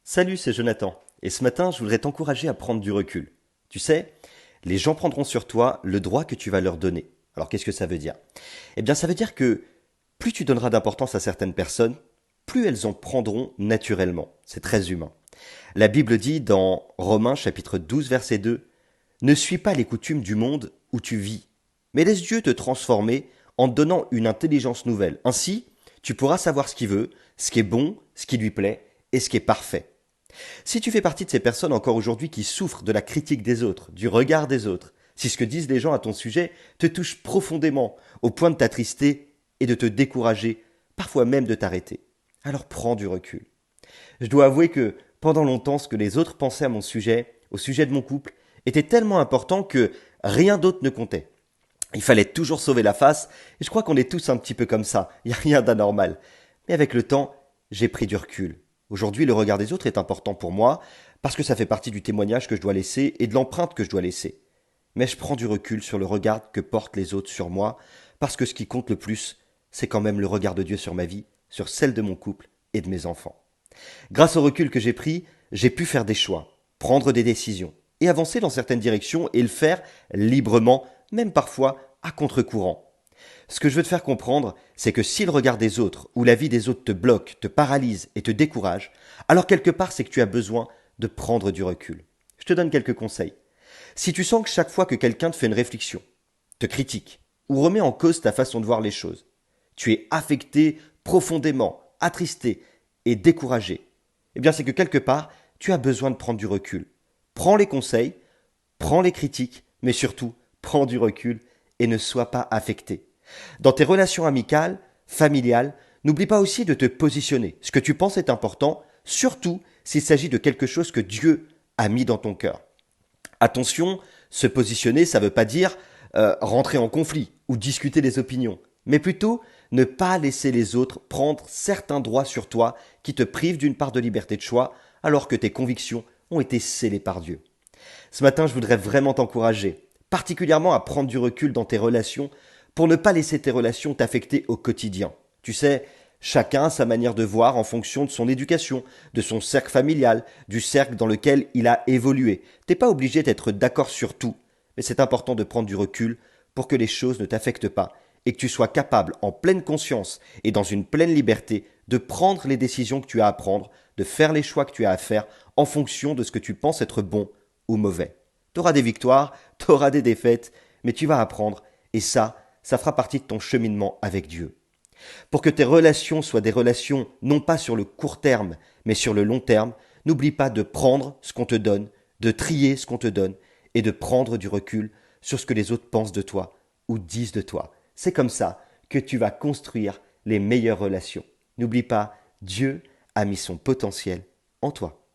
Salut, c'est Jonathan. Et ce matin, je voudrais t'encourager à prendre du recul. Tu sais, les gens prendront sur toi le droit que tu vas leur donner. Alors qu'est-ce que ça veut dire? Eh bien, ça veut dire que plus tu donneras d'importance à certaines personnes, plus elles en prendront naturellement. C'est très humain. La Bible dit dans Romains chapitre 12 verset 2, ne suis pas les coutumes du monde où tu vis, mais laisse Dieu te transformer en te donnant une intelligence nouvelle. Ainsi, tu pourras savoir ce qu'il veut, ce qui est bon, ce qui lui plaît et ce qui est parfait. Si tu fais partie de ces personnes encore aujourd'hui qui souffrent de la critique des autres, du regard des autres, si ce que disent les gens à ton sujet te touche profondément au point de t'attrister et de te décourager, parfois même de t'arrêter, alors prends du recul. Je dois avouer que pendant longtemps, ce que les autres pensaient à mon sujet, au sujet de mon couple, était tellement important que rien d'autre ne comptait. Il fallait toujours sauver la face, et je crois qu'on est tous un petit peu comme ça, il n'y a rien d'anormal. Mais avec le temps, j'ai pris du recul. Aujourd'hui, le regard des autres est important pour moi, parce que ça fait partie du témoignage que je dois laisser et de l'empreinte que je dois laisser. Mais je prends du recul sur le regard que portent les autres sur moi, parce que ce qui compte le plus, c'est quand même le regard de Dieu sur ma vie, sur celle de mon couple et de mes enfants. Grâce au recul que j'ai pris, j'ai pu faire des choix, prendre des décisions, et avancer dans certaines directions et le faire librement, même parfois à contre-courant. Ce que je veux te faire comprendre, c'est que si le regard des autres ou la vie des autres te bloque, te paralyse et te décourage, alors quelque part c'est que tu as besoin de prendre du recul. Je te donne quelques conseils. Si tu sens que chaque fois que quelqu'un te fait une réflexion, te critique ou remet en cause ta façon de voir les choses, tu es affecté profondément, attristé et découragé, eh bien c'est que quelque part, tu as besoin de prendre du recul. Prends les conseils, prends les critiques, mais surtout, prends du recul et ne sois pas affecté. Dans tes relations amicales, familiales, n'oublie pas aussi de te positionner. Ce que tu penses est important, surtout s'il s'agit de quelque chose que Dieu a mis dans ton cœur. Attention, se positionner, ça ne veut pas dire rentrer en conflit ou discuter des opinions, mais plutôt ne pas laisser les autres prendre certains droits sur toi qui te privent d'une part de liberté de choix alors que tes convictions ont été scellées par Dieu. Ce matin, je voudrais vraiment t'encourager, particulièrement à prendre du recul dans tes relations pour ne pas laisser tes relations t'affecter au quotidien. Tu sais, chacun a sa manière de voir en fonction de son éducation, de son cercle familial, du cercle dans lequel il a évolué. T'es pas obligé d'être d'accord sur tout, mais c'est important de prendre du recul pour que les choses ne t'affectent pas et que tu sois capable, en pleine conscience et dans une pleine liberté, de prendre les décisions que tu as à prendre, de faire les choix que tu as à faire en fonction de ce que tu penses être bon ou mauvais. Tu auras des victoires, tu auras des défaites, mais tu vas apprendre, et ça fera partie de ton cheminement avec Dieu. Pour que tes relations soient des relations non pas sur le court terme, mais sur le long terme, n'oublie pas de prendre ce qu'on te donne, de trier ce qu'on te donne, et de prendre du recul sur ce que les autres pensent de toi ou disent de toi. C'est comme ça que tu vas construire les meilleures relations. N'oublie pas, Dieu a mis son potentiel en toi.